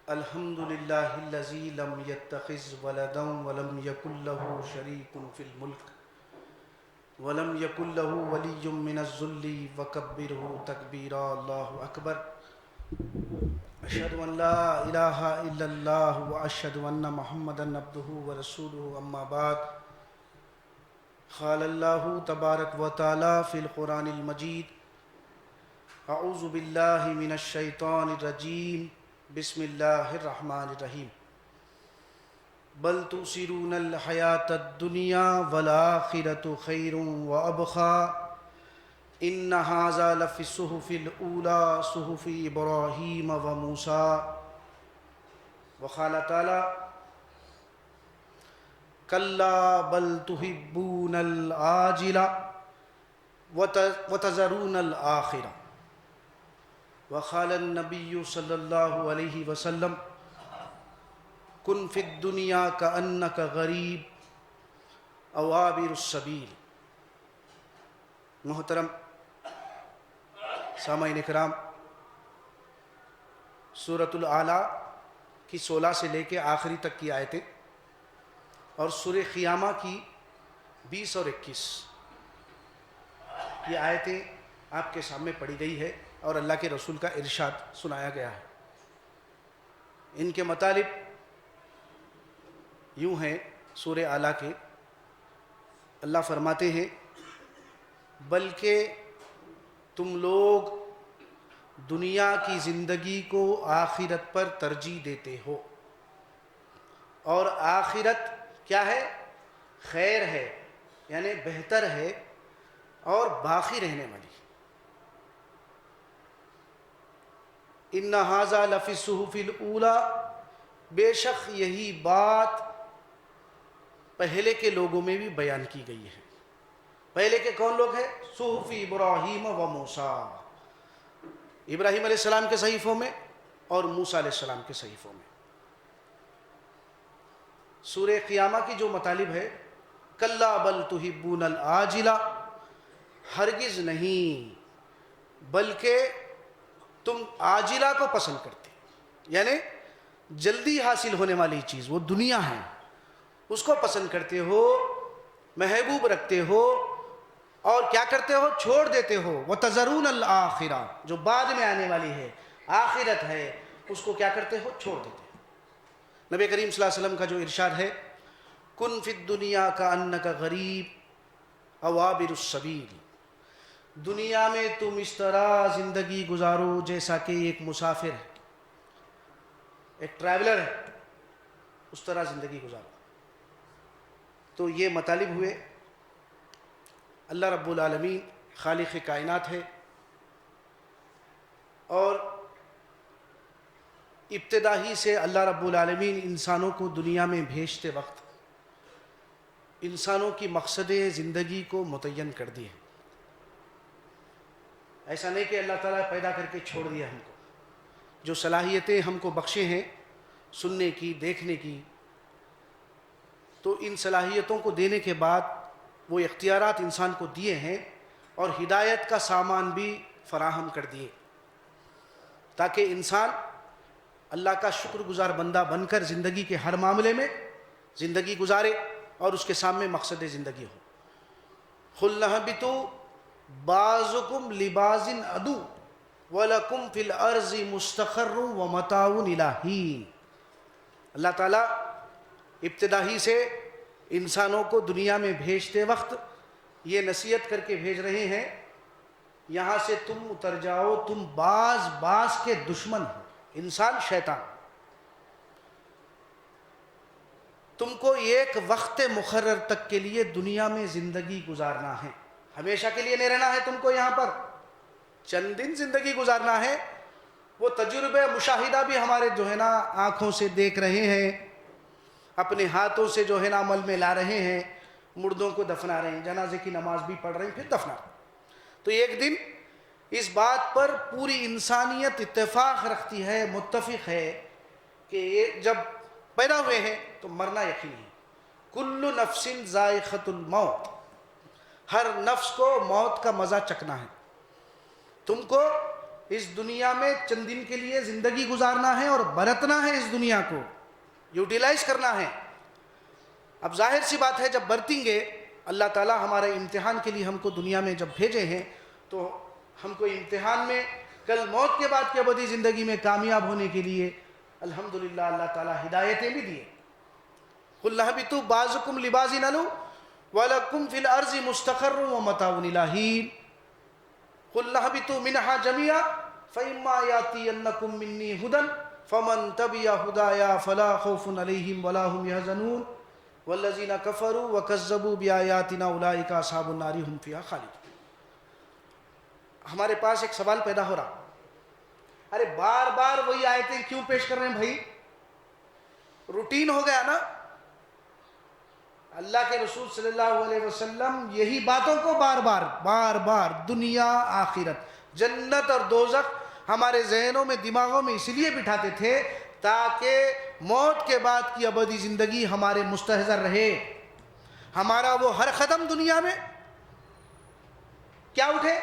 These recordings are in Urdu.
الحمد للہ الذی لم يتخذ ولدا ولم یکن له شریک فی الملک ولم یکن له ولی من الذل وکبرہ تکبیرا۔ اللہ اکبر۔ اشہد ان لا الہ الا اللہ واشہد ان محمدا عبدہ ورسولہ، اما بعد۔ قال اللہ تبارک و تعالی فی القرآن المجید: اعوذ باللہ من الشیطان الرجیم، بسم اللہ الرحمن الرحیم۔ بل تؤثرون الحیاۃ الدنیا والآخرۃ خیر وابقی ان ھذا لفی الصحف الاولی صحف ابراہیم وموسیٰ۔ وقال تعالی: کلا بل تحبون العاجلہ وتذرون الآخرہ۔ وقال النبی صلی اللہ علیہ وسلم: کن فی الدنیا کأنک غریب او عابر السبیل۔ محترم سامعین کرام، سورۃ الاعلیٰ کی 16 سے لے کے آخری تک کی آیتیں اور سورہ قیامہ کی 20 اور 21 یہ آیتیں آپ کے سامنے پڑھی گئی ہے اور اللہ کے رسول کا ارشاد سنایا گیا ہے۔ ان کے مطالب یوں ہیں سورہ اعلیٰ کے۔ اللہ فرماتے ہیں: بلکہ تم لوگ دنیا کی زندگی کو آخرت پر ترجیح دیتے ہو، اور آخرت کیا ہے؟ خیر ہے، یعنی بہتر ہے اور باقی رہنے والی۔ ان ھذا لفی الصحف الاولی، بے شک یہی بات پہلے کے لوگوں میں بھی بیان کی گئی ہے۔ پہلے کے کون لوگ ہیں؟ صحف ابراہیم و موسیٰ، ابراہیم علیہ السلام کے صحیفوں میں اور موسیٰ علیہ السلام کے صحیفوں میں۔ سورہ قیامہ کی جو مطالب ہے: کلا بل تحبون العاجلہ، ہرگز نہیں بلکہ تم عاجلہ کو پسند کرتے، یعنی جلدی حاصل ہونے والی چیز وہ دنیا ہے، اس کو پسند کرتے ہو، محبوب رکھتے ہو، اور کیا کرتے ہو؟ چھوڑ دیتے ہو۔ وَتَذَرُونَ الْآخِرَةَ، جو بعد میں آنے والی ہے، آخرت ہے، اس کو کیا کرتے ہو؟ چھوڑ دیتے ہو۔ نبی کریم صلی اللہ علیہ وسلم کا جو ارشاد ہے: کن فی الدنیا کأنک غریب او عابر السبیل، دنیا میں تم اس طرح زندگی گزارو جیسا کہ ایک مسافر ہے، ایک ٹریولر ہے، اس طرح زندگی گزارو۔ تو یہ مطالب ہوئے۔ اللہ رب العالمین خالق کائنات ہے، اور ابتدا ہی سے اللہ رب العالمین انسانوں کو دنیا میں بھیجتے وقت انسانوں کی مقصد زندگی کو متعین کر دیے۔ ایسا نہیں کہ اللہ تعالیٰ پیدا کر کے چھوڑ دیا ہم کو۔ جو صلاحیتیں ہم کو بخشے ہیں سننے کی، دیکھنے کی، تو ان صلاحیتوں کو دینے کے بعد وہ اختیارات انسان کو دیے ہیں، اور ہدایت کا سامان بھی فراہم کر دیے، تاکہ انسان اللہ کا شکر گزار بندہ بن کر زندگی کے ہر معاملے میں زندگی گزارے اور اس کے سامنے مقصد زندگی ہو۔ قُلْ اهْبِطُوا بَعْضُكُمْ لِبَعْضٍ عَدُوٌّ وَلَكُمْ فِي الْأَرْضِ مُسْتَقَرٌّ وَمَتَاعٌ إِلَىٰ حِینٍ۔ اللہ تعالیٰ ابتدا ہی سے انسانوں کو دنیا میں بھیجتے وقت یہ نصیحت کر کے بھیج رہے ہیں: یہاں سے تم اتر جاؤ، تم بعض کے دشمن ہو، انسان شیطان۔ تم کو ایک وقت مقرر تک کے لیے دنیا میں زندگی گزارنا ہے، ہمیشہ کے لیے نہیں رہنا ہے تم کو یہاں پر، چند دن زندگی گزارنا ہے۔ وہ تجربہ مشاہدہ بھی ہمارے جو ہے نا آنکھوں سے دیکھ رہے ہیں، اپنے ہاتھوں سے جو ہے نا عمل میں لا رہے ہیں، مردوں کو دفنا رہے ہیں، جنازے کی نماز بھی پڑھ رہے ہیں، پھر دفنا رہے ہیں۔ تو ایک دن اس بات پر پوری انسانیت اتفاق رکھتی ہے، متفق ہے کہ یہ جب پیدا ہوئے ہیں تو مرنا یقینی ہے۔ کل نفس ذائقۃ الموت، ہر نفس کو موت کا مزہ چکھنا ہے۔ تم کو اس دنیا میں چند دن کے لیے زندگی گزارنا ہے اور برتنا ہے، اس دنیا کو یوٹیلائز کرنا ہے۔ اب ظاہر سی بات ہے جب برتیں گے، اللہ تعالیٰ ہمارے امتحان کے لیے ہم کو دنیا میں جب بھیجے ہیں تو ہم کو امتحان میں کل موت کے بعد کی ابدی زندگی میں کامیاب ہونے کے لیے الحمدللہ اللہ تعالیٰ ہدایتیں بھی دیے۔ قُلْ اهْبِطُوا بَعْضُكُمْ لِبَعْضٍ عَدُوٌّ وَلَكُمْ فِي الْأَرْضِ مُسْتَقَرٌّ وَمَتَاعٌ إِلَىٰ حِينٍ قُلْ اهْبِطُوا مِنْهَا جَمِيعًا فَإِمَّا يَأْتِيَنَّكُم مِّنِّي هُدًى فَمَن تَبِعَ هُدَايَ فَلَا خَوْفٌ عَلَيْهِمْ وَلَا هُمْ يَحْزَنُونَ وَالَّذِينَ كَفَرُوا وَكَذَّبُوا بِآيَاتِنَا أُولَٰئِكَ أَصْحَابُ النَّارِ هُمْ فِيهَا خَالِدُونَ۔ ہمارے پاس ایک سوال پیدا ہو رہا، ارے بار بار وہی آیتیں کیوں پیش کر رہے ہیں بھائی؟ روٹین ہو گیا نا۔ اللہ کے رسول صلی اللہ علیہ وسلم یہی باتوں کو بار بار دنیا آخرت، جنت اور دوزخ ہمارے ذہنوں میں دماغوں میں اس لیے بٹھاتے تھے تاکہ موت کے بعد کی ابدی زندگی ہمارے مستحضر رہے۔ ہمارا وہ ہر قدم دنیا میں کیا اٹھے؟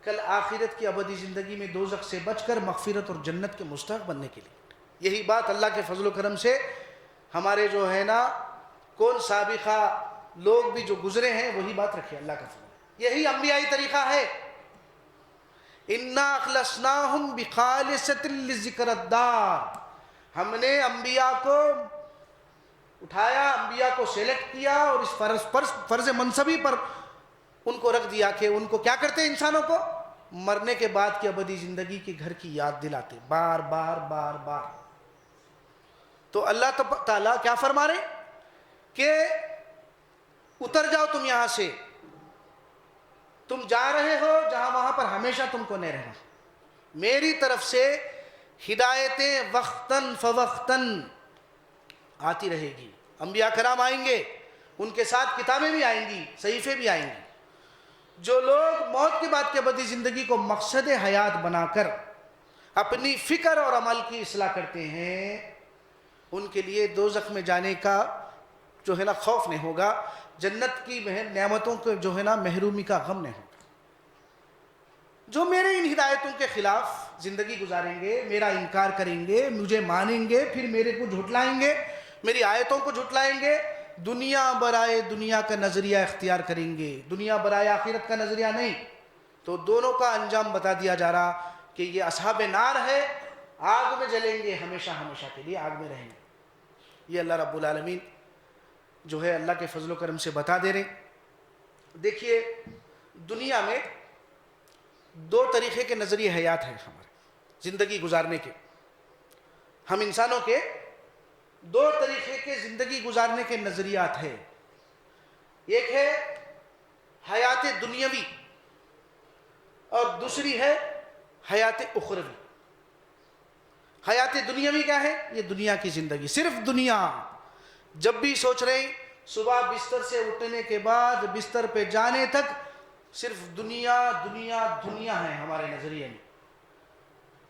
کل آخرت کی ابدی زندگی میں دوزخ سے بچ کر مغفرت اور جنت کے مستحق بننے کے لیے۔ یہی بات اللہ کے فضل و کرم سے ہمارے جو ہے نا کون سابقہ لوگ بھی جو گزرے ہیں وہی بات رکھے اللہ کا فضل۔ یہی انبیائی طریقہ ہے۔ اِنَّا أَخْلَصْنَاهُمْ بِخَالِصَةٍ لِلذِّكْرِ الدَّارِ، ہم نے انبیاء کو اٹھایا، انبیاء کو سیلیکٹ کیا اور اس فرض منصبی پر ان کو رکھ دیا کہ ان کو کیا کرتے ہیں، انسانوں کو مرنے کے بعد کی ابدی زندگی کے گھر کی یاد دلاتے بار بار۔ تو اللہ تعالیٰ کیا فرما رہے کہ اتر جاؤ تم یہاں سے، تم جا رہے ہو جہاں وہاں پر ہمیشہ تم کو نہیں رہنا۔ میری طرف سے ہدایتیں وقتاً فوقتاً آتی رہے گی، انبیاء کرام آئیں گے، ان کے ساتھ کتابیں بھی آئیں گی، صحیفے بھی آئیں گے۔ جو لوگ موت کے بعد کی ابدی زندگی کو مقصد حیات بنا کر اپنی فکر اور عمل کی اصلاح کرتے ہیں، ان کے لیے دوزخ میں جانے کا جو ہے نا خوف نہیں ہوگا، جنت کی نعمتوں کو جو ہے نا محرومی کا غم نہیں ہوگا۔ جو میرے ان ہدایتوں کے خلاف زندگی گزاریں گے، میرا انکار کریں گے، مجھے مانیں گے، پھر میرے کو جھٹلائیں گے، میری آیتوں کو جھٹلائیں گے، دنیا برائے دنیا کا نظریہ اختیار کریں گے، دنیا برائے آخرت کا نظریہ نہیں، تو دونوں کا انجام بتا دیا جا رہا کہ یہ اصحاب نار ہے، آگ میں جلیں گے، ہمیشہ کے لیے آگ میں رہیں گے۔ یہ اللہ رب العالمین جو ہے اللہ کے فضل و کرم سے بتا دے رہے۔ دیکھیے دنیا میں دو طریقے کے نظریہ حیات ہیں ہمارے زندگی گزارنے کے، ہم انسانوں کے دو طریقے کے زندگی گزارنے کے نظریات ہیں۔ ایک ہے حیات دنیاوی اور دوسری ہے حیات اخروی۔ حیات دنیاوی کیا ہے؟ یہ دنیا کی زندگی، صرف دنیا۔ جب بھی سوچ رہے ہیں صبح بستر سے اٹھنے کے بعد بستر پہ جانے تک صرف دنیا ہے ہمارے نظریے میں،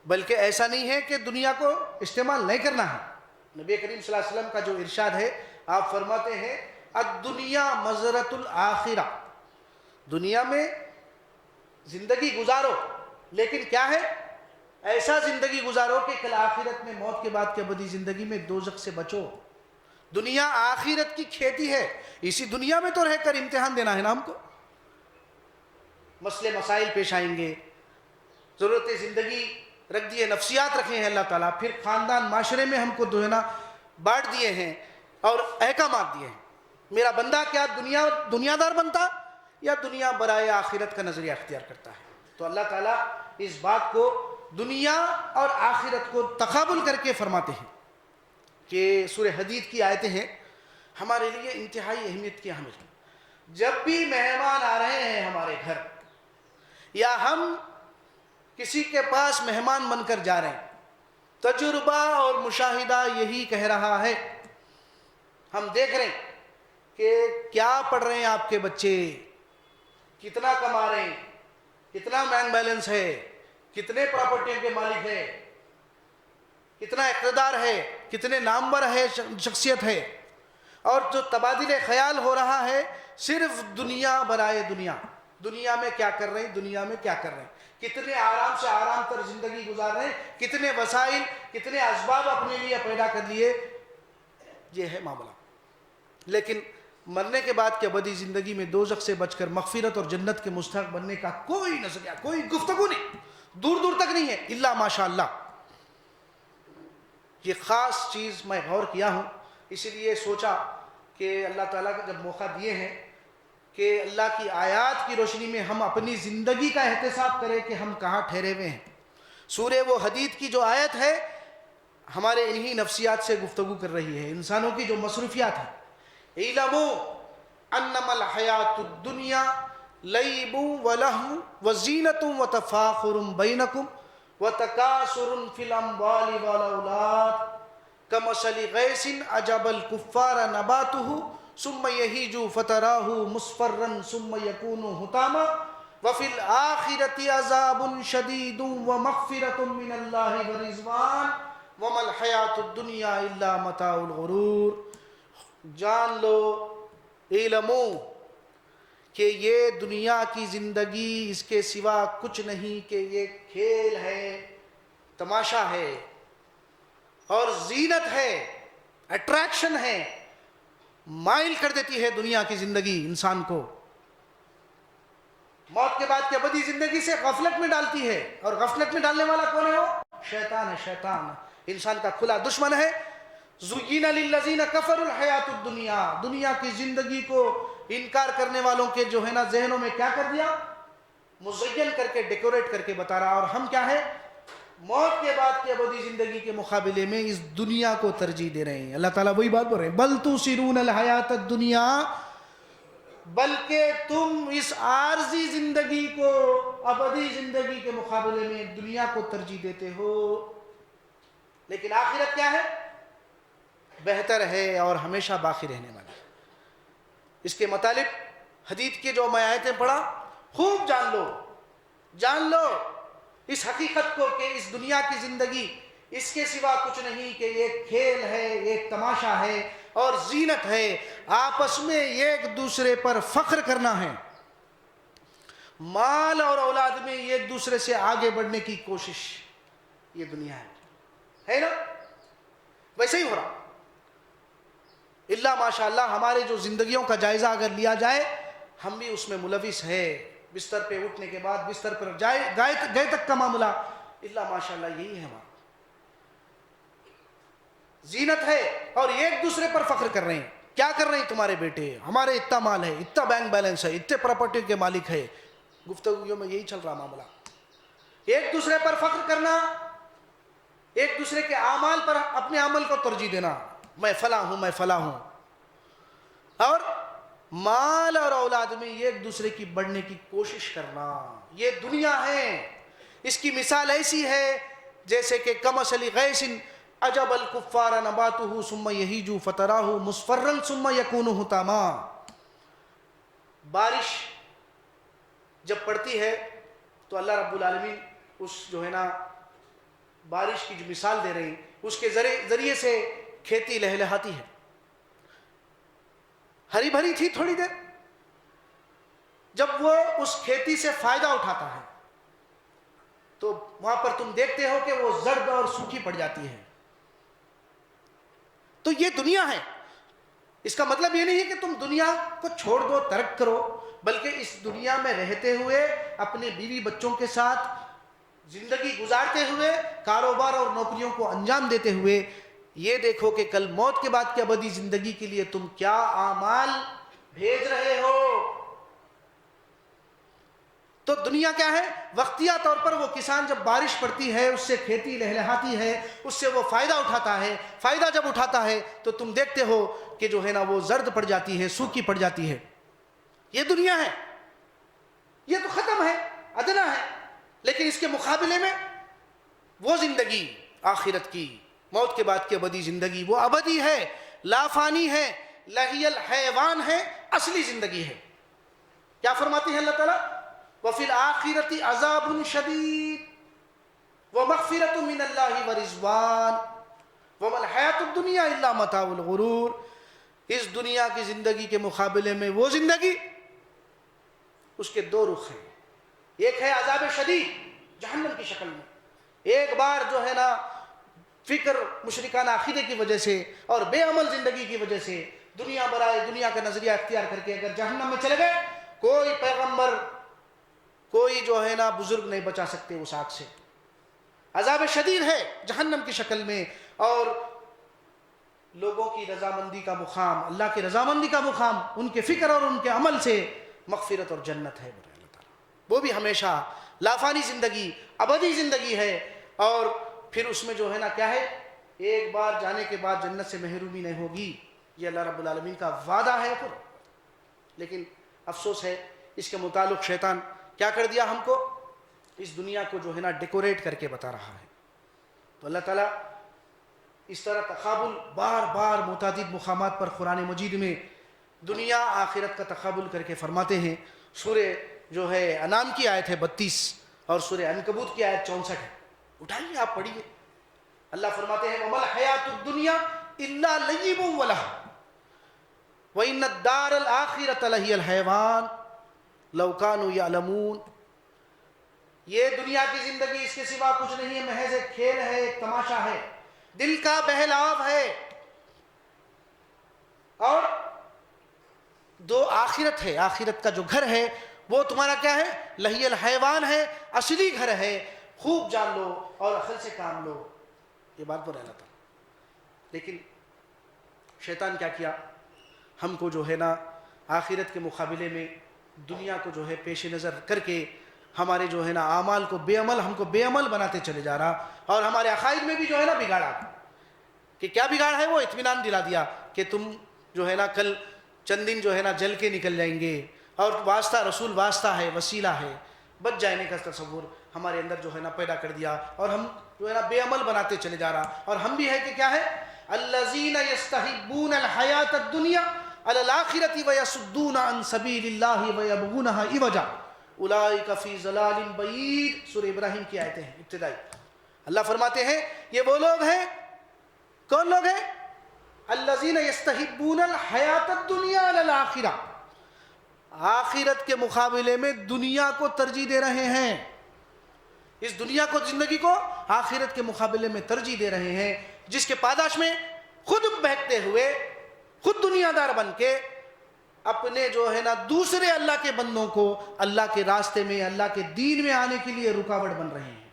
بلکہ ایسا نہیں ہے کہ دنیا کو استعمال نہیں کرنا ہے۔ نبی کریم صلی اللہ علیہ وسلم کا جو ارشاد ہے، آپ فرماتے ہیں الدنیا مزرعۃ الآخرہ، دنیا میں زندگی گزارو لیکن کیا ہے؟ ایسا زندگی گزارو کہ کل آخرت میں موت کے بعد کی ابدی زندگی میں دوزخ سے بچو۔ دنیا آخرت کی کھیتی ہے، اسی دنیا میں تو رہ کر امتحان دینا ہے نا ہم کو۔ مسئلے مسائل پیش آئیں گے، ضرورت زندگی رکھ دیے، نفسیات رکھے ہیں اللہ تعالیٰ، پھر خاندان معاشرے میں ہم کو جو ہے نا بانٹ دیے ہیں اور احکامات دیے ہیں۔ میرا بندہ کیا دنیا دار بنتا یا دنیا برائے آخرت کا نظریہ اختیار کرتا ہے؟ تو اللہ تعالیٰ اس بات کو دنیا اور آخرت کو تقابل کر کے فرماتے ہیں کہ سورہ حدید کی آیتیں ہیں ہمارے لیے انتہائی اہمیت کی حامل ہیں۔ جب بھی مہمان آ رہے ہیں ہمارے گھر یا ہم کسی کے پاس مہمان بن کر جا رہے ہیں، تجربہ اور مشاہدہ یہی کہہ رہا ہے، ہم دیکھ رہے ہیں کہ کیا پڑھ رہے ہیں آپ کے بچے، کتنا کما رہے ہیں، کتنا بینک بیلنس ہے، کتنے پراپرٹیوں کے مالک ہے، کتنا اقتدار ہے، کتنے نامور ہے، شخصیت ہے، اور جو تبادلہ خیال ہو رہا ہے صرف دنیا برائے دنیا۔ دنیا میں کیا کر رہے ہیں، دنیا میں کیا کر رہے ہیں، کتنے آرام سے آرام تر زندگی گزار رہے ہیں، کتنے وسائل، کتنے اسباب اپنے لیے پیدا کر لیے. یہ ہے معاملہ. لیکن مرنے کے بعد کی ابدی زندگی میں دوزخ سے بچ کر مغفرت اور جنت کے مستحق بننے کا کوئی نظریہ، کوئی گفتگو نہیں، دور دور تک نہیں ہے، الا ماشاء اللہ. یہ خاص چیز میں غور کیا ہوں، اسی لیے سوچا کہ اللہ تعالیٰ کا جب موقع دیے ہیں کہ اللہ کی آیات کی روشنی میں ہم اپنی زندگی کا احتساب کریں کہ ہم کہاں ٹھہرے ہوئے ہیں. سورہ وہ حدید کی جو آیت ہے ہمارے انہی نفسیات سے گفتگو کر رہی ہے، انسانوں کی جو مصروفیات ہیں. اعلموا انما الحیات الدنیا لیب ولہو وزینۃ وتفاخر بینکم وتکاثر فی الاموال والاولاد کمثل غیث اعجب الکفار نباتہ ثم یہیج فتراہ مصفرا ثم یکون حطاما وفی الآخرۃ عذاب شدید ومغفرۃ من اللہ ورضوان وما الحیات الدنیا الا متاع الغرور. جان لو، علمو کہ یہ دنیا کی زندگی اس کے سوا کچھ نہیں کہ یہ کھیل ہے، تماشا ہے اور زینت ہے، اٹریکشن ہے. مائل کر دیتی ہے دنیا کی زندگی انسان کو، موت کے بعد کی ابدی زندگی سے غفلت میں ڈالتی ہے. اور غفلت میں ڈالنے والا کون ہے؟ وہ شیطان ہے. شیطان انسان کا کھلا دشمن ہے. زُيِّنَ لِلَّذِينَ كَفَرُوا الْحَيَاةُ الدُّنْيَا، دنیا کی زندگی کو انکار کرنے والوں کے جو ہے نا ذہنوں میں کیا کر دیا؟ مزین کر کے، ڈیکوریٹ کر کے بتا رہا. اور ہم کیا ہے؟ موت کے بعد کی ابدی زندگی کے مقابلے میں اس دنیا کو ترجیح دے رہے ہیں. اللہ تعالیٰ وہی بات بول رہے ہیں، بل تُؤْثِرُونَ الْحَيَاةَ الدُّنْيَا، بلکہ تم اس عارضی زندگی کو ابدی زندگی کے مقابلے میں دنیا کو ترجیح دیتے ہو. لیکن آخرت کیا ہے؟ بہتر ہے اور ہمیشہ باقی رہنے والی. اس کے مطالب حدیث کے جو میں آیتیں پڑھا، خوب جان لو، جان لو اس حقیقت کو کہ اس دنیا کی زندگی اس کے سوا کچھ نہیں کہ ایک کھیل ہے، ایک تماشا ہے اور زینت ہے. آپس میں ایک دوسرے پر فخر کرنا ہے، مال اور اولاد میں ایک دوسرے سے آگے بڑھنے کی کوشش. یہ دنیا ہے نا؟ ویسے ہی ہو رہا. اللہ ماشاء اللہ ہمارے جو زندگیوں کا جائزہ اگر لیا جائے، ہم بھی اس میں ملوث ہے. بستر پہ اٹھنے کے بعد بستر پر گئے تک کا معاملہ اللہ ماشاء اللہ یہی ہے. ہمارا زینت ہے اور ایک دوسرے پر فخر کر رہے ہیں. کیا کر رہے ہیں تمہارے بیٹے؟ ہمارے اتنا مال ہے، اتنا بینک بیلنس ہے، اتنے پراپرٹی کے مالک ہے. گفتگوؤں میں یہی چل رہا معاملہ. ایک دوسرے پر فخر کرنا، ایک دوسرے کے اعمال پر اپنے عمل کو ترجیح دینا، میں فلاں ہوں، میں فلاں ہوں. اور مال اور اولاد میں ایک دوسرے کی بڑھنے کی کوشش کرنا. یہ دنیا ہے. اس کی مثال ایسی ہے جیسے کہ کمثل غیث اعجب الکفار نباتہ ثم یہیج فتراہ مصفرا ثم یکون حطاما. بارش جب پڑتی ہے تو اللہ رب العالمین اس جو ہے نا بارش کی جو مثال دے رہے ہیں، اس کے ذریعے سے کھیتی لہلہاتی ہے. ہری بھری تھی تھوڑی دیر، جب وہ اس کھیتی سے فائدہ اٹھاتا ہے تو وہاں پر تم دیکھتے ہو کہ وہ زرد اور سوکھی پڑ جاتی ہے. تو یہ دنیا ہے. اس کا مطلب یہ نہیں ہے کہ تم دنیا کو چھوڑ دو، ترک کرو، بلکہ اس دنیا میں رہتے ہوئے اپنے بیوی بچوں کے ساتھ زندگی گزارتے ہوئے، کاروبار اور نوکریوں کو انجام دیتے ہوئے یہ دیکھو کہ کل موت کے بعد کی ابدی زندگی کے لیے تم کیا اعمال بھیج رہے ہو. تو دنیا کیا ہے؟ وقتیہ طور پر وہ کسان جب بارش پڑتی ہے اس سے کھیتی لہلہاتی ہے، اس سے وہ فائدہ اٹھاتا ہے. فائدہ جب اٹھاتا ہے تو تم دیکھتے ہو کہ جو ہے نا وہ زرد پڑ جاتی ہے، سوکھی پڑ جاتی ہے. یہ دنیا ہے. یہ تو ختم ہے، ادنا ہے. لیکن اس کے مقابلے میں وہ زندگی آخرت کی، موت کے بعد کی ابدی زندگی، وہ ابدی ہے، لافانی ہے، لہی الحیوان ہے، اصلی زندگی ہے. کیا فرماتی ہے اللہ تعالیٰ؟ وَفِي الْآخِرَةِ عَذَابٌ شَدِيدٌ وَمَغْفِرَةٌ مِّنَ اللَّهِ وَرِضْوَانٌ وَمَا الْحَيَاةُ الدُّنْيَا إِلَّا مَتَاعُ الْغُرُورِ. اس دنیا کی زندگی کے مقابلے میں وہ زندگی، اس کے دو رخ ہیں. ایک ہے عذاب شدید جہنم کی شکل میں. ایک بار جو ہے نا فکر مشرکانہ عقیدے کی وجہ سے اور بے عمل زندگی کی وجہ سے دنیا برائے دنیا کا نظریہ اختیار کر کے اگر جہنم میں چلے گئے، کوئی پیغمبر کوئی جو ہے نا بزرگ نہیں بچا سکتے اس آگ سے. عذاب شدید ہے جہنم کی شکل میں، اور لوگوں کی رضامندی کا مقام، اللہ کی رضامندی کا مقام ان کے فکر اور ان کے عمل سے مغفرت اور جنت ہے. اللہ تعالیٰ وہ بھی ہمیشہ لافانی زندگی، ابدی زندگی ہے. اور پھر اس میں جو ہے نا کیا ہے، ایک بار جانے کے بعد جنت سے محرومی نہیں ہوگی. یہ اللہ رب العالمین کا وعدہ ہے. پر لیکن افسوس ہے اس کے متعلق شیطان کیا کر دیا، ہم کو اس دنیا کو جو ہے نا ڈیکوریٹ کر کے بتا رہا ہے. تو اللہ تعالیٰ اس طرح تقابل بار بار متعدد مقامات پر قرآن مجید میں دنیا آخرت کا تقابل کر کے فرماتے ہیں. سورہ جو ہے انعام کی آیت ہے 32 اور سورہ عنکبوت کی آیت 64 ہے. اٹھائیے آپ پڑھیے. اللہ فرماتے ہیں وَمَا الْحَيَاةُ الدُّنْيَا إِلَّا لَعِبٌ وَلَهْوٌ وَإِنَّ الدَّارَ الْآخِرَةَ لَهِيَ الْحَيَوَانُ لَوْ كَانُوا يَعْلَمُونَ. یہ دنیا کی زندگی اس کے سوا کچھ نہیں ہے، محض ایک کھیل ہے، ایک تماشا ہے، دل کا بہلاؤ ہے. اور دو آخرت ہے، آخرت کا جو گھر ہے وہ تمہارا کیا ہے، لہی الحیوان ہے، اصلی گھر ہے. خوب جان لو اور عقل سے کام لو. یہ بات پر اللہ تعالیٰ. لیکن شیطان کیا کیا، ہم کو جو ہے نا آخرت کے مقابلے میں دنیا کو جو ہے پیش نظر کر کے ہمارے جو ہے نا اعمال کو بے عمل، ہم کو بے عمل بناتے چلے جا رہا. اور ہمارے عقائد میں بھی جو ہے نا بگاڑا. کہ کیا بگاڑ ہے، وہ اطمینان دلا دیا کہ تم جو ہے نا کل چند دن جو ہے نا جل کے نکل جائیں گے، اور واسطہ رسول واسطہ ہے، وسیلہ ہے، بچ جانے کا تصور ہمارے اندر جو ہے نا پیدا کر دیا. اور ہم جو ہے نا بے عمل بناتے چلے جا رہا. اور ہم بھی ہے کہ کیا ہے، الذین یستحبون الحیاۃ الدنیا علی الآخرۃ ویصدون عن سبیل اللہ ویبغونہا عوجا اولئک فی ضلال بعید. سورہ ابراہیم کی آیتیں ہیں ابتدائی. اللہ فرماتے ہیں یہ وہ لوگ ہیں، کون لوگ ہیں، الذین یستحبون الحیاۃ الدنیا علی الآخرہ، آخرت کے مقابلے میں دنیا کو ترجیح دے رہے ہیں. اس دنیا کو، زندگی کو آخرت کے مقابلے میں ترجیح دے رہے ہیں، جس کے پاداش میں خود بہکتے ہوئے، خود دنیا دار بن کے اپنے جو ہے نا دوسرے اللہ کے بندوں کو اللہ کے راستے میں، اللہ کے دین میں آنے کے لیے رکاوٹ بن رہے ہیں.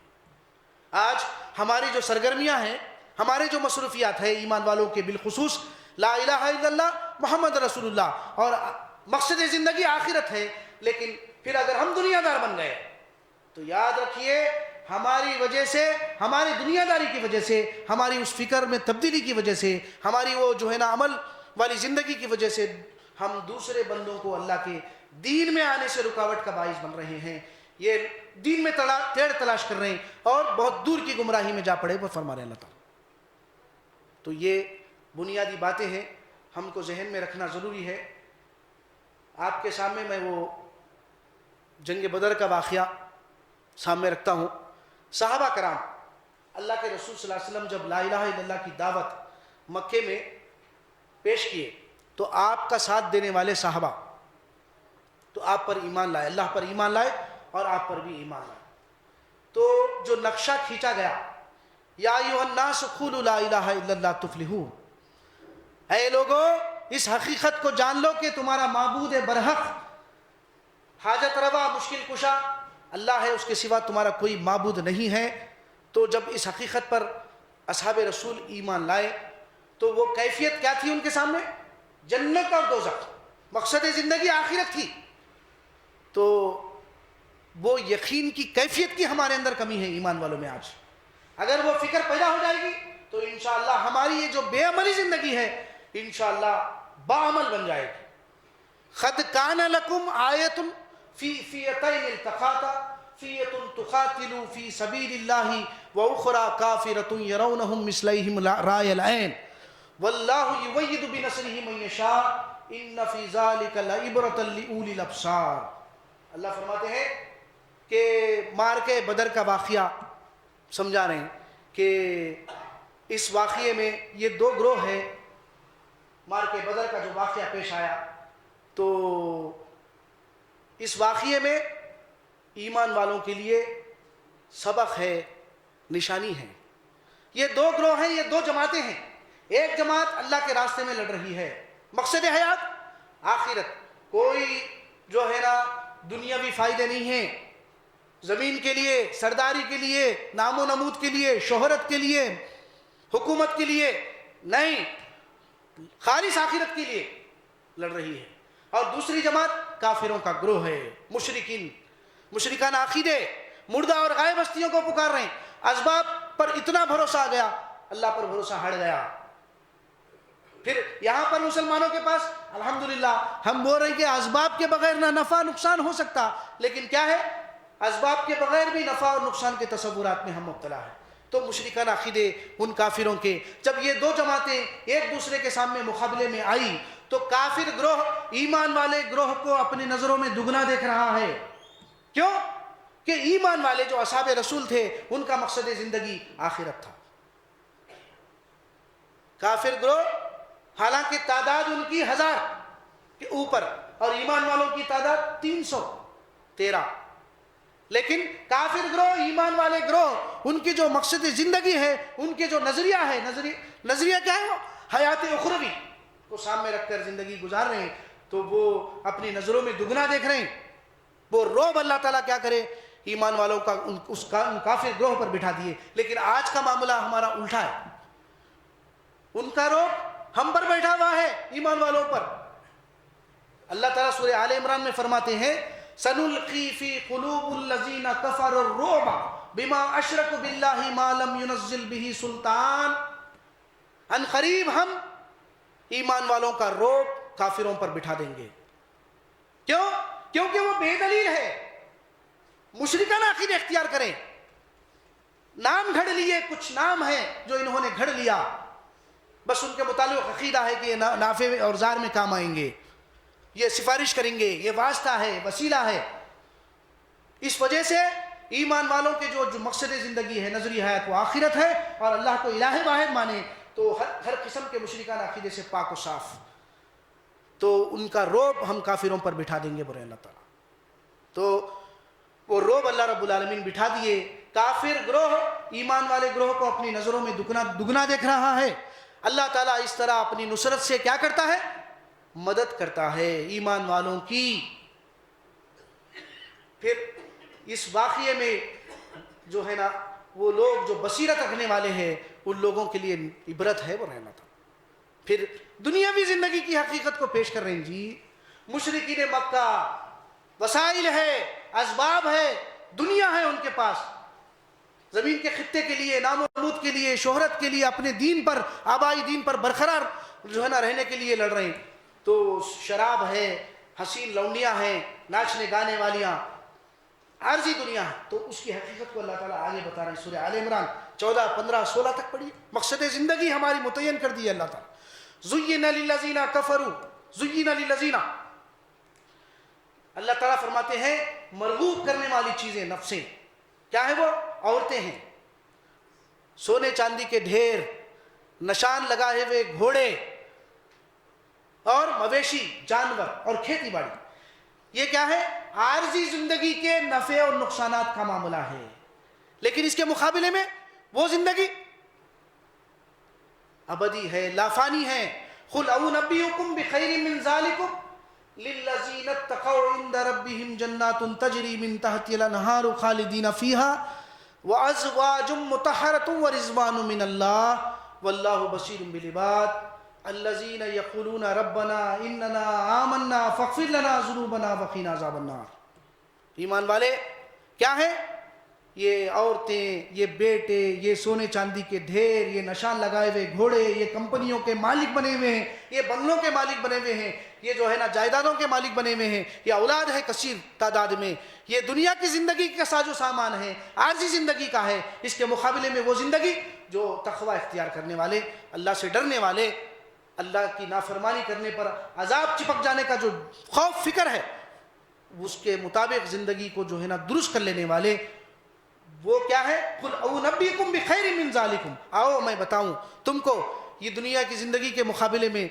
آج ہماری جو سرگرمیاں ہیں، ہمارے جو مصروفیات ہیں ایمان والوں کے، بالخصوص لا الہ الا اللہ محمد رسول اللہ، اور مقصد زندگی آخرت ہے. لیکن پھر اگر ہم دنیا دار بن گئے تو یاد رکھیے ہماری وجہ سے، ہماری دنیا داری کی وجہ سے، ہماری اس فکر میں تبدیلی کی وجہ سے، ہماری وہ جو ہے نا عمل والی زندگی کی وجہ سے ہم دوسرے بندوں کو اللہ کے دین میں آنے سے رکاوٹ کا باعث بن رہے ہیں. یہ دین میں ٹیڑھ تلاش کر رہے ہیں اور بہت دور کی گمراہی میں جا پڑے، وہ فرما رہے ہیں اللہ تعالیٰ. تو یہ بنیادی باتیں ہیں، ہم کو ذہن میں رکھنا ضروری ہے. آپ کے سامنے میں وہ جنگ بدر کا واقعہ سامنے رکھتا ہوں. صحابہ کرام اللہ کے رسول صلی اللہ علیہ وسلم جب لا الہ الا اللہ کی دعوت مکے میں پیش کیے تو آپ کا ساتھ دینے والے صحابہ تو آپ پر ایمان لائے، اللہ پر ایمان لائے اور آپ پر بھی ایمان لائے. تو جو نقشہ کھینچا گیا، یا ایھا الناس قولوا لا الہ الا اللہ تفلحون، اے لوگو اس حقیقت کو جان لو کہ تمہارا معبود برحق، حاجت روا، مشکل کشا اللہ ہے، اس کے سوا تمہارا کوئی معبود نہیں ہے. تو جب اس حقیقت پر اصحاب رسول ایمان لائے تو وہ کیفیت کیا تھی ان کے سامنے، جنت اور دوزخ، مقصد زندگی آخرت تھی. تو وہ یقین کی کیفیت کی ہمارے اندر کمی ہے ایمان والوں میں. آج اگر وہ فکر پیدا ہو جائے گی تو انشاءاللہ ہماری یہ جو بے عملی زندگی ہے انشاءاللہ باعمل بن جائے گی. قد کان لکم آیۃ فی فیتین التقاتا فیۃ تقاتل فی سبیل اللہ واخری کافرۃ یرونہم مثلیہم رأی العین واللہ یؤید بنصرہ من یشاء ان فی ذلک لعبرۃ لأولی الابصار. اللہ فرماتے ہیں کہ مارکے بدر کا واقعہ سمجھا رہے ہیں کہ اس واقعے میں یہ دو گروہ ہیں. مارکے بدر کا جو واقعہ پیش آیا تو اس واقعے میں ایمان والوں کے لیے سبق ہے، نشانی ہے۔ یہ دو گروہ ہیں، یہ دو جماعتیں ہیں۔ ایک جماعت اللہ کے راستے میں لڑ رہی ہے، مقصد حیات آخرت، کوئی جو ہے نا دنیاوی فائدے نہیں ہیں، زمین کے لیے، سرداری کے لیے، نام و نمود کے لیے، شہرت کے لیے، حکومت کے لیے نہیں، خالص آخرت کے لیے لڑ رہی ہے۔ اور دوسری جماعت کافروں کا گروہ ہے، مشرکان عقیدے، مردہ اور غائب ہستیوں کو پکار رہے ہیں۔ اسباب پر اتنا بھروسہ آ گیا، اللہ پر بھروسہ ہٹ گیا۔ پھر یہاں پر مسلمانوں کے پاس الحمدللہ ہم بول رہے ہیں کہ اسباب کے بغیر نہ نفع نقصان ہو سکتا، لیکن کیا ہے، اسباب کے بغیر بھی نفع اور نقصان کے تصورات میں ہم مبتلا ہیں۔ تو مشرکان عقیدے ان کافروں کے، جب یہ دو جماعتیں ایک دوسرے کے سامنے مقابلے میں آئی تو کافر گروہ ایمان والے گروہ کو اپنی نظروں میں دگنا دیکھ رہا ہے۔ کیوں؟ کہ ایمان والے جو اصحاب رسول تھے ان کا مقصد زندگی آخرت تھا۔ کافر گروہ حالانکہ تعداد ان کی 1000 کے اوپر اور ایمان والوں کی تعداد 313، لیکن کافر گروہ، ایمان والے گروہ، ان کی جو مقصد زندگی ہے، ان کے جو نظریہ ہے، نظریہ کیا ہے، حیات اخروی کو سامنے رکھ کر زندگی گزار رہے ہیں، تو وہ اپنی نظروں میں دگنا دیکھ رہے ہیں۔ وہ روب اللہ تعالیٰ کیا کرے، ایمان والوں کا ان کافر گروہ پر بٹھا دیے۔ لیکن آج کا معاملہ ہمارا الٹا ہے، ان کا روب ہم پر بیٹھا ہوا ہے، ایمان والوں پر۔ اللہ تعالیٰ سورہ آل عمران میں فرماتے ہیں سَنُلْقِي فِي قُلُوبِ الَّذِينَ كَفَرُوا الرُّعْبَ بِمَا أَشْرَكُوا بِاللَّهِ مَا لَمْ يُنَزِّلْ بِهِ سُلْطَانًا، ان قریب ہم ایمان والوں کا روب کافروں پر بٹھا دیں گے۔ کیوں؟ کیونکہ وہ بے دلیل ہے، مشرکانہ عقیدہ اختیار کریں، نام گھڑ لیے، کچھ نام ہیں جو انہوں نے گھڑ لیا، بس ان کے متعلق عقیدہ ہے کہ یہ نافع اور ضار میں کام آئیں گے، یہ سفارش کریں گے، یہ واسطہ ہے، وسیلہ ہے۔ اس وجہ سے ایمان والوں کے جو مقصد زندگی ہے، نظری حیات، وہ آخرت ہے، اور اللہ کو الہ واحد مانے تو ہر قسم کے مشرکانہ عقیدے سے پاک و صاف، تو ان کا روب ہم کافروں پر بٹھا دیں گے برے اللہ تعالیٰ۔ تو وہ روب اللہ رب العالمین بٹھا دیے۔ کافر گروہ ایمان والے گروہ کو اپنی نظروں میں دگنا دیکھ رہا ہے۔ اللہ تعالیٰ اس طرح اپنی نصرت سے کیا کرتا ہے، مدد کرتا ہے ایمان والوں کی۔ پھر اس واقعے میں جو ہے نا وہ لوگ جو بصیرت رکھنے والے ہیں ان لوگوں کے لیے عبرت ہے وہ رہنا تھا۔ پھر دنیاوی زندگی کی حقیقت کو پیش کر رہے ہیں جی۔ مشرکین مکہ وسائل ہے، اسباب ہے، دنیا ہے ان کے پاس، زمین کے خطے کے لیے، نام و نمود کے لیے، شہرت کے لیے، اپنے دین پر، آبائی دین پر برقرار جو ہے نا رہنے کے لیے لڑ رہے ہیں۔ تو شراب ہے، حسین لونڈیاں ہیں، ناچنے گانے والیاں، عارضی دنیا ہے۔ تو اس کی حقیقت کو اللہ تعالیٰ آگے بتا رہے ہیں سورہ آل عمران 14، 15، 16 تک پڑھیے۔ مقصد زندگی ہماری متعین کر دی ہے اللہ تعالیٰ۔ زُيِّنَ لِلَّذِينَ كَفَرُوا، زُيِّنَ لِلَّذِينَ، اللہ تعالیٰ فرماتے ہیں مرغوب کرنے والی چیزیں، نفسیں کیا ہے، وہ عورتیں ہیں، سونے چاندی کے ڈھیر، نشان لگائے ہوئے گھوڑے اور مویشی جانور اور کھیتی باڑی۔ یہ کیا ہے، عارضی زندگی کے نفع اور نقصانات کا معاملہ ہے۔ لیکن اس کے مقابلے میں وہ زندگی ابدی ہے، لافانی ہے۔ قُلْ أَوْنَبِّئُكُمْ بِخَيْرٍ مِّن ذَلِكُمْ لِلَّذِينَ اتَّقَوْا عِندَ رَبِّهِمْ جَنَّاتٌ تَجْرِي مِن تَحْتِهَا الْأَنْهَارُ خَالِدِينَ فِيهَا وَأَزْوَاجٌ مُّطَهَّرَةٌ وَرِضْوَانٌ مِّنَ اللَّهِ وَاللَّهُ بَصِيرٌ بِالْعِبَادِ الَّذِينَ يَقُولُونَ رَبَّنَا إِنَّنَا آمَنَّا فَاغْفِرْ لَنَا ذُنُوبَنَا وَقِنَا عَذَابَ النَّارِ۔ ایمان والے کیا ہیں، یہ عورتیں، یہ بیٹے، یہ سونے چاندی کے ڈھیر، یہ نشان لگائے ہوئے گھوڑے، یہ کمپنیوں کے مالک بنے ہوئے ہیں، یہ بنگلوں کے مالک بنے ہوئے ہیں، یہ جو ہے نا جائیدادوں کے مالک بنے ہوئے ہیں، یہ اولاد ہے کثیر تعداد میں، یہ دنیا کی زندگی کا ساز و سامان ہے، عارضی زندگی کا ہے۔ اس کے مقابلے میں وہ زندگی جو تقوی اختیار کرنے والے، اللہ سے ڈرنے والے، اللہ کی نافرمانی کرنے پر عذاب چپک جانے کا جو خوف فکر ہے، اس کے مطابق زندگی کو جو ہے نا درست کر لینے والے، وہ کیا ہے، قُلْ أَوْنَبِّئُكُمْ بِخَيْرٍ مِّن ذَلِكُمْ، آؤ میں بتاؤں تم کو یہ دنیا کی زندگی کے مقابلے میں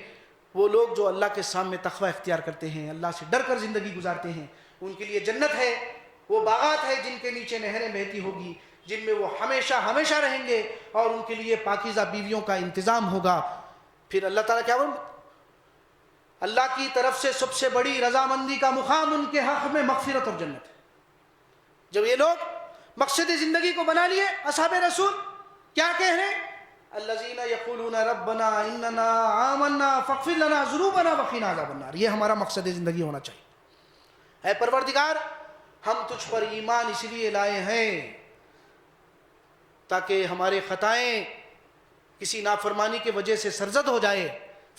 وہ لوگ جو اللہ کے سامنے تقوی اختیار کرتے ہیں، اللہ سے ڈر کر زندگی گزارتے ہیں، ان کے لیے جنت ہے، وہ باغات ہے جن کے نیچے نہریں بہتی ہوگی، جن میں وہ ہمیشہ ہمیشہ رہیں گے، اور ان کے لیے پاکیزہ بیویوں کا انتظام ہوگا۔ پھر اللہ تعالیٰ کیا بول، اللہ کی طرف سے سب سے بڑی رضامندی کا مقام ان کے حق میں مغفرت اور جنت ہے۔ جب یہ لوگ مقصد زندگی کو بنا لیے، اصحاب رسول کیا کہہ رہے ہیں؟ الذین یقولون ربنا اننا آمنا فاغفر لنا ذنوبنا وقنا عذاب النار۔ یہ ہمارا مقصد زندگی ہونا چاہیے۔ اے پروردگار، ہم تجھ پر ایمان اس لیے لائے ہیں تاکہ ہمارے خطائیں کسی نافرمانی کی وجہ سے سرزد ہو جائے،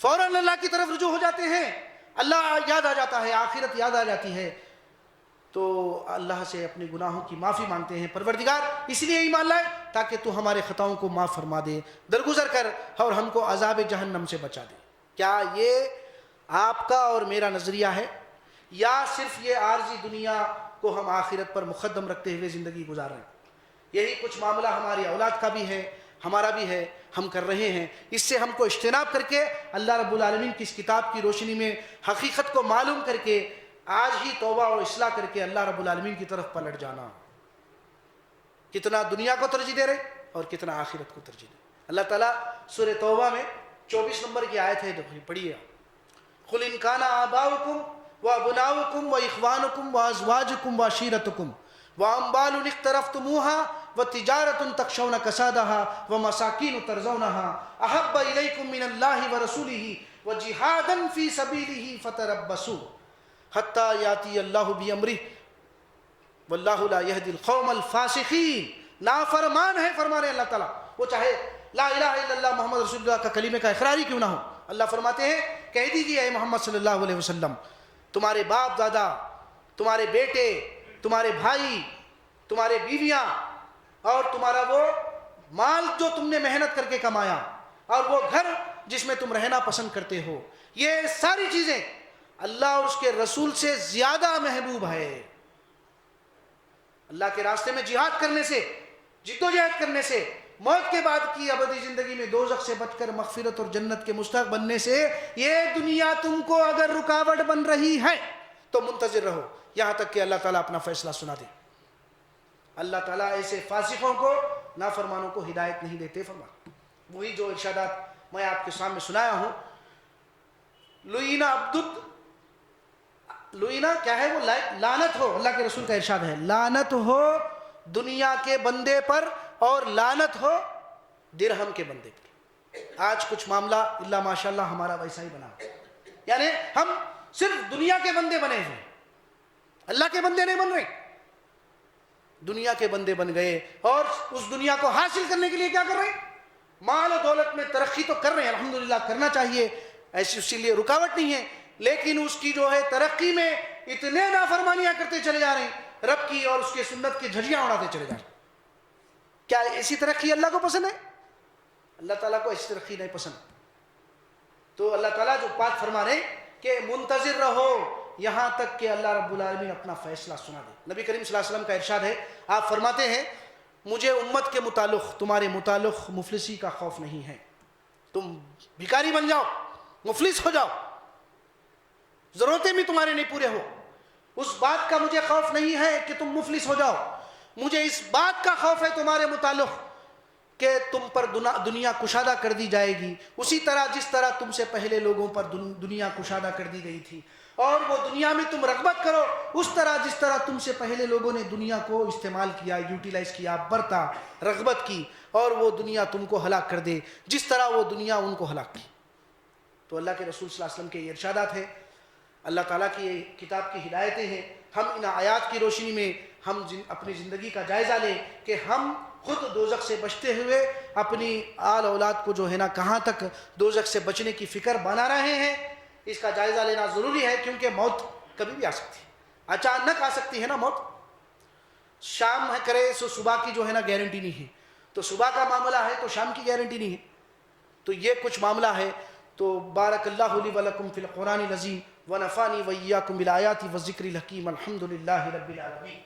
فوراً اللہ کی طرف رجوع ہو جاتے ہیں، اللہ یاد آ جاتا ہے، آخرت یاد آ جاتی ہے، تو اللہ سے اپنے گناہوں کی معافی مانگتے ہیں۔ پروردگار اس لیے ایمان لائے تاکہ تو ہمارے خطاؤں کو معاف فرما دے، درگزر کر اور ہم کو عذاب جہنم سے بچا دے۔ کیا یہ آپ کا اور میرا نظریہ ہے، یا صرف یہ عارضی دنیا کو ہم آخرت پر مقدم رکھتے ہوئے زندگی گزار رہے ہیں؟ یہی کچھ معاملہ ہماری اولاد کا بھی ہے، ہمارا بھی ہے، ہم کر رہے ہیں۔ اس سے ہم کو اجتناب کر کے اللہ رب العالمین کی اس کتاب کی روشنی میں حقیقت کو معلوم کر کے آج ہی توبہ اور اصلاح کر کے اللہ رب العالمین کی طرف پلٹ جانا۔ کتنا دنیا کو ترجیح دے رہے اور کتنا آخرت کو ترجیح دے رہے۔ اللہ تعالیٰ سورہ توبہ میں 24 نمبر کی آیت ہے، پڑھیے۔ قُلْ إِنْ كَانَ آبَاؤُكُمْ وَأَبْنَاؤُكُمْ وَإِخْوَانُكُمْ وَأَزْوَاجُكُمْ وَعَشِيرَتُكُمْ وَأَمْوَالٌ اقْتَرَفْتُمُوهَا وَتِجَارَةٌ تَخْشَوْنَ كَسَادَهَا وَمَسَاكِنُ تَرْضَوْنَهَا أَحَبَّ إِلَيْكُم مِّنَ اللَّهِ وَرَسُولِهِ وَجِهَادٍ فِي سَبِيلِهِ فَتَرَبَّصُوا حَتَّى يَأْتِيَ اللَّهُ بِأَمْرِهِ وَاللَّهُ لَا يَهْدِي الْقَوْمَ الْفَاسِقِينَ۔ نافرمان ہے فرما رہے اللہ تعالیٰ، وہ چاہے لا الہ الا اللہ محمد رسول اللہ کا کلمے کا اقرار ہی کیوں نہ ہو، اللہ فرماتے ہیں کہہ دیجیے اے محمد صلی اللہ علیہ وسلم، تمہارے باپ دادا، تمہارے بیٹے، تمہارے بھائی، تمہارے بیویاں، اور تمہارا وہ مال جو تم نے محنت کر کے کمایا، اور وہ گھر جس میں تم رہنا پسند کرتے ہو، یہ ساری چیزیں اللہ اور اس کے رسول سے زیادہ محبوب ہے۔ اللہ کے راستے میں جہاد کرنے سے، جدوجہد کرنے سے، موت کے بعد کی ابدی زندگی میں دوزخ سے بچ کر مغفرت اور جنت کے مستحق بننے سے، یہ دنیا تم کو اگر رکاوٹ بن رہی ہے تو منتظر رہو یہاں تک کہ اللہ تعالیٰ اپنا فیصلہ سنا دے۔ اللہ تعالیٰ ایسے فاسقوں کو، نافرمانوں کو ہدایت نہیں دیتے۔ فرما وہی جو ارشادات میں آپ کے سامنے سنایا ہوں، لوئینا کیا ہے، وہ لعنت ہو، اللہ کے رسول کا ارشاد ہے، لعنت ہو دنیا کے بندے پر اور لعنت ہو درہم کے بندے پر۔ آج کچھ معاملہ اللہ ماشاءاللہ ہمارا ویسا ہی بنا، یعنی ہم صرف دنیا کے بندے بنے ہیں، اللہ کے بندے نہیں بن رہے، دنیا کے بندے بن گئے، اور اس دنیا کو حاصل کرنے کے لیے کیا کر رہے ہیں؟ مال و دولت میں ترقی تو کر رہے ہیں، الحمدللہ کرنا چاہیے، ایسی اسی لیے رکاوٹ نہیں ہے، لیکن اس کی جو ہے ترقی میں اتنے نافرمانیاں کرتے چلے جا رہے ہیں، رب کی اور اس کے سنت کی جھڑیاں اڑاتے چلے جا رہے ہیں۔ کیا ایسی ترقی اللہ کو پسند ہے؟ اللہ تعالیٰ کو ایسی ترقی نہیں پسند۔ تو اللہ تعالیٰ جو بات فرما رہے ہیں کہ منتظر رہو یہاں تک کہ اللہ رب العالمین اپنا فیصلہ سنا دے۔ نبی کریم صلی اللہ علیہ وسلم کا ارشاد ہے، آپ فرماتے ہیں مجھے امت کے متعلق، تمہارے متعلق مفلسی کا خوف نہیں ہے، تم بھکاری بن جاؤ، مفلس ہو جاؤ، ضرورتیں بھی تمہارے نہیں پورے ہو، اس بات کا مجھے خوف نہیں ہے کہ تم مفلس ہو جاؤ، مجھے اس بات کا خوف ہے تمہارے متعلق کہ تم پر دنیا کشادہ کر دی جائے گی، اسی طرح جس طرح تم سے پہلے لوگوں پر دنیا کشادہ کر دی گئی تھی، اور وہ دنیا میں تم رغبت کرو اس طرح جس طرح تم سے پہلے لوگوں نے دنیا کو استعمال کیا، یوٹیلائز کیا، برتا، رغبت کی، اور وہ دنیا تم کو ہلاک کر دے جس طرح وہ دنیا ان کو ہلاک کی۔ تو اللہ کے رسول صلی اللہ علیہ وسلم کے یہ ارشادات ہیں، اللہ تعالیٰ کی یہ کتاب کی ہدایتیں ہیں۔ ہم ان آیات کی روشنی میں ہم اپنی زندگی کا جائزہ لیں کہ ہم خود دوزخ سے بچتے ہوئے اپنی آل اولاد کو جو ہے نا کہاں تک دوزخ سے بچنے کی فکر بنا رہے ہیں، اس کا جائزہ لینا ضروری ہے، کیونکہ موت کبھی بھی آ سکتی ہے، اچانک آ سکتی ہے نا موت۔ شام ہے کرے سو صبح کی جو ہے نا گارنٹی نہیں ہے، تو صبح کا معاملہ ہے تو شام کی گارنٹی نہیں ہے، تو یہ کچھ معاملہ ہے۔ تو بارک اللہ لی ولکم فی القرآن العظیم ونفعنی وإیاکم بالآیات والذکر الحکیم، الحمد للہ رب العالمین۔